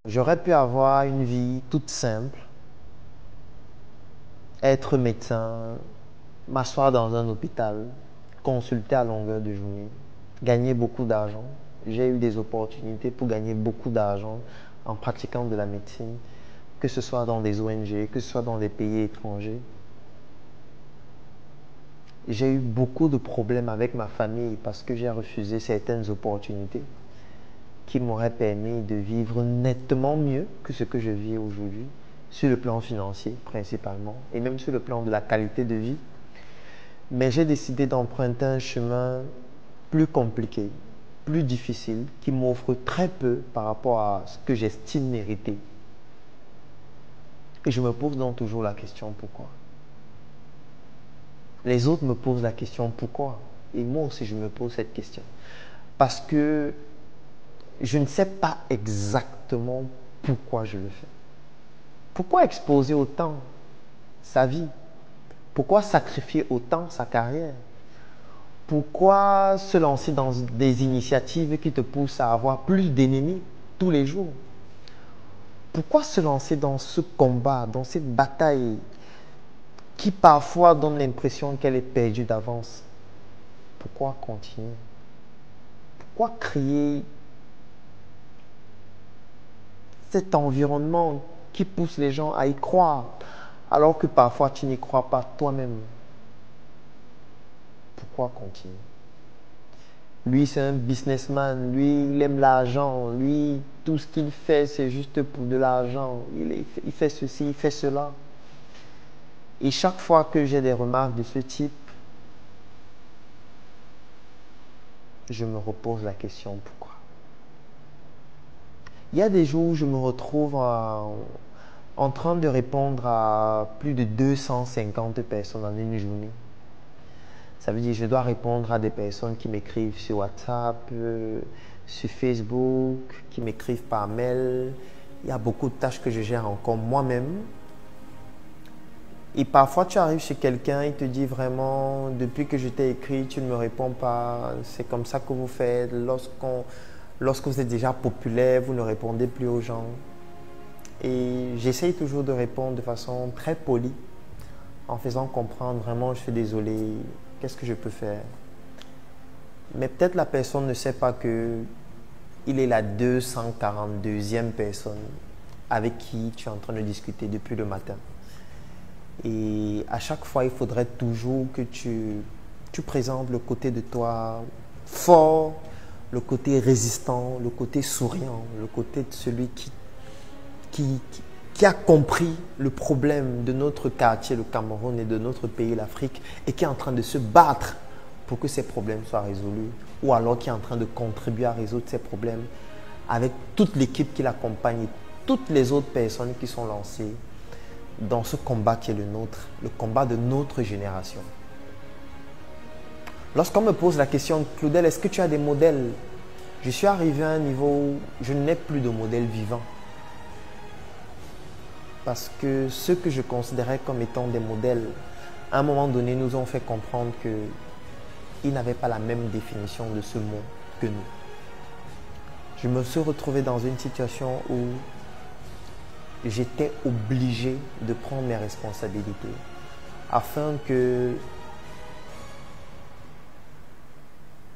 J'aurais pu avoir une vie toute simple, être médecin, m'asseoir dans un hôpital, consulter à longueur de journée, gagner beaucoup d'argent. J'ai eu des opportunités pour gagner beaucoup d'argent en pratiquant de la médecine, que ce soit dans des ONG, que ce soit dans des pays étrangers. J'ai eu beaucoup de problèmes avec ma famille parce que j'ai refusé certaines opportunités qui m'auraient permis de vivre nettement mieux que ce que je vis aujourd'hui, sur le plan financier principalement, et même sur le plan de la qualité de vie. Mais j'ai décidé d'emprunter un chemin plus compliqué, plus difficile, qui m'offre très peu par rapport à ce que j'estime mériter. Et je me pose donc toujours la question pourquoi. Les autres me posent la question pourquoi. Et moi aussi je me pose cette question. Parce que je ne sais pas exactement pourquoi je le fais. Pourquoi exposer autant sa vie? Pourquoi sacrifier autant sa carrière? Pourquoi se lancer dans des initiatives qui te poussent à avoir plus d'ennemis tous les jours? Pourquoi se lancer dans ce combat, dans cette bataille qui parfois donne l'impression qu'elle est perdue d'avance? Pourquoi continuer? Pourquoi créer cet environnement qui pousse les gens à y croire alors que parfois tu n'y crois pas toi-même? Pourquoi continuer? Lui, c'est un businessman. Lui, il aime l'argent. Lui, tout ce qu'il fait, c'est juste pour de l'argent. Il fait ceci, il fait cela. Et chaque fois que j'ai des remarques de ce type, je me repose la question pourquoi. Il y a des jours où je me retrouve en train de répondre à plus de 250 personnes en une journée. Ça veut dire que je dois répondre à des personnes qui m'écrivent sur WhatsApp, sur Facebook, qui m'écrivent par mail. Il y a beaucoup de tâches que je gère encore moi-même. Et parfois, tu arrives chez quelqu'un, il te dit vraiment, depuis que je t'ai écrit, tu ne me réponds pas. C'est comme ça que vous faites. Lorsque vous êtes déjà populaire, vous ne répondez plus aux gens. Et j'essaye toujours de répondre de façon très polie, en faisant comprendre vraiment, je suis désolé, qu'est-ce que je peux faire? Mais peut-être la personne ne sait pas que il est la 242e personne avec qui tu es en train de discuter depuis le matin. Et à chaque fois, il faudrait toujours que tu présentes le côté de toi fort, le côté résistant, le côté souriant, le côté de celui qui, qui a compris le problème de notre quartier, le Cameroun, et de notre pays, l'Afrique, et qui est en train de se battre pour que ces problèmes soient résolus, ou alors qui est en train de contribuer à résoudre ces problèmes avec toute l'équipe qui l'accompagne et toutes les autres personnes qui sont lancées dans ce combat qui est le nôtre, le combat de notre génération. Lorsqu'on me pose la question, Claudel, est-ce que tu as des modèles? Je suis arrivé à un niveau où je n'ai plus de modèle vivant. Parce que ceux que je considérais comme étant des modèles, à un moment donné, nous ont fait comprendre qu'ils n'avaient pas la même définition de ce mot que nous. Je me suis retrouvé dans une situation où j'étais obligé de prendre mes responsabilités afin que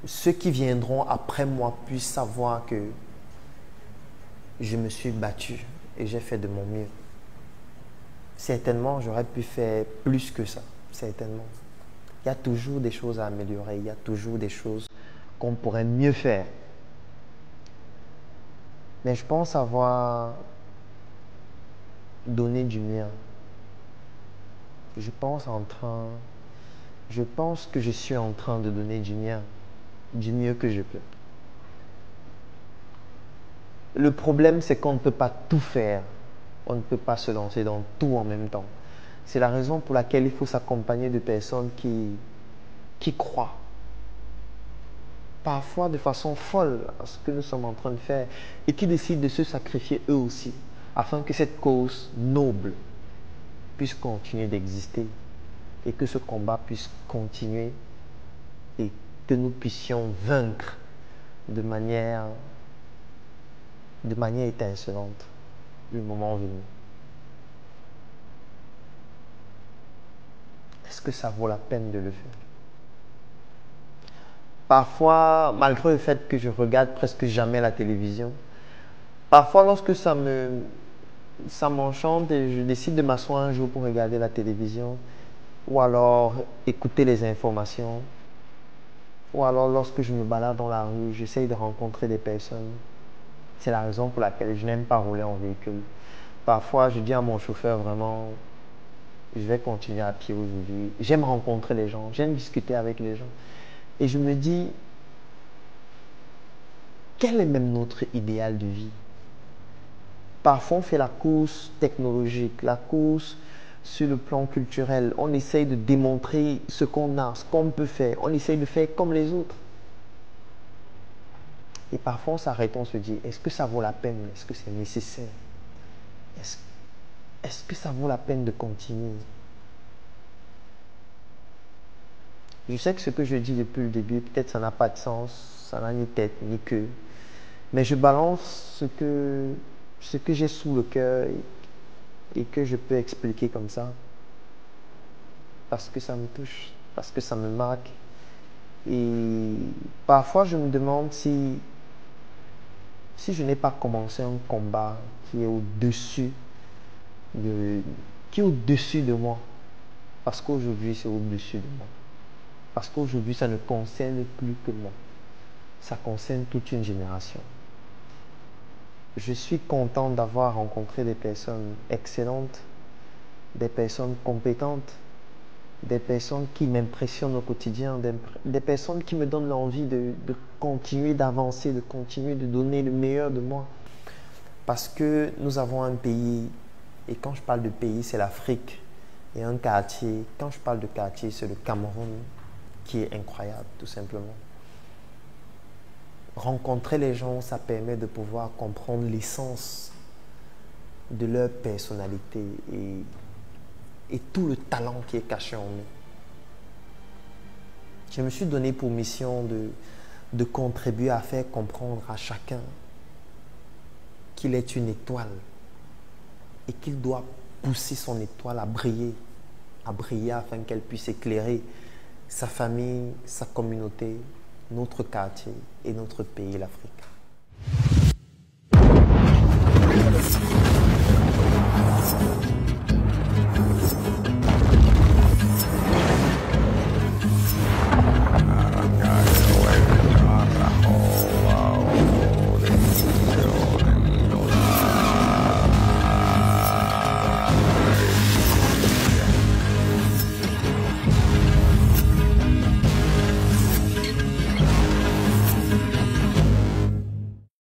ceux qui viendront après moi puissent savoir que je me suis battu et j'ai fait de mon mieux. Certainement, j'aurais pu faire plus que ça, certainement. Il y a toujours des choses à améliorer, il y a toujours des choses qu'on pourrait mieux faire. Mais je pense avoir donné du mien. Je pense que je suis en train de donner du mien, du mieux que je peux. Le problème, c'est qu'on ne peut pas tout faire. On ne peut pas se lancer dans tout en même temps. C'est la raison pour laquelle il faut s'accompagner de personnes qui croient, parfois de façon folle, à ce que nous sommes en train de faire et qui décident de se sacrifier eux aussi, afin que cette cause noble puisse continuer d'exister et que ce combat puisse continuer et que nous puissions vaincre de manière étincelante. le moment venu. Est-ce que ça vaut la peine de le faire? Parfois, malgré le fait que je regarde presque jamais la télévision, parfois lorsque ça m'enchante et je décide de m'asseoir un jour pour regarder la télévision, ou alors écouter les informations, ou alors lorsque je me balade dans la rue, j'essaye de rencontrer des personnes. C'est la raison pour laquelle je n'aime pas rouler en véhicule. Parfois, je dis à mon chauffeur vraiment, je vais continuer à pied aujourd'hui. J'aime rencontrer les gens, j'aime discuter avec les gens. Et je me dis, quel est même notre idéal de vie? Parfois, on fait la course technologique, la course sur le plan culturel. On essaye de démontrer ce qu'on a, ce qu'on peut faire. On essaye de faire comme les autres. Et parfois, on s'arrête, on se dit, est-ce que ça vaut la peine? Est-ce que c'est nécessaire? Est-ce que ça vaut la peine de continuer? Je sais que ce que je dis depuis le début, peut-être ça n'a pas de sens, ça n'a ni tête ni queue. Mais je balance ce que j'ai sous le cœur et que je peux expliquer comme ça. Parce que ça me touche, parce que ça me marque. Et parfois, je me demande si je n'ai pas commencé un combat qui est au-dessus qui est au-dessus de moi. Parce qu'aujourd'hui, c'est au-dessus de moi. Parce qu'aujourd'hui, ça ne concerne plus que moi. Ça concerne toute une génération. Je suis content d'avoir rencontré des personnes excellentes, des personnes compétentes, des personnes qui m'impressionnent au quotidien, des personnes qui me donnent l'envie de continuer d'avancer, de continuer de donner le meilleur de moi. Parce que nous avons un pays, et quand je parle de pays, c'est l'Afrique, et un quartier, quand je parle de quartier, c'est le Cameroun, qui est incroyable, tout simplement. Rencontrer les gens, ça permet de pouvoir comprendre l'essence de leur personnalité et tout le talent qui est caché en nous. Je me suis donné pour mission de contribuer à faire comprendre à chacun qu'il est une étoile et qu'il doit pousser son étoile à briller afin qu'elle puisse éclairer sa famille, sa communauté, notre quartier et notre pays, l'Afrique.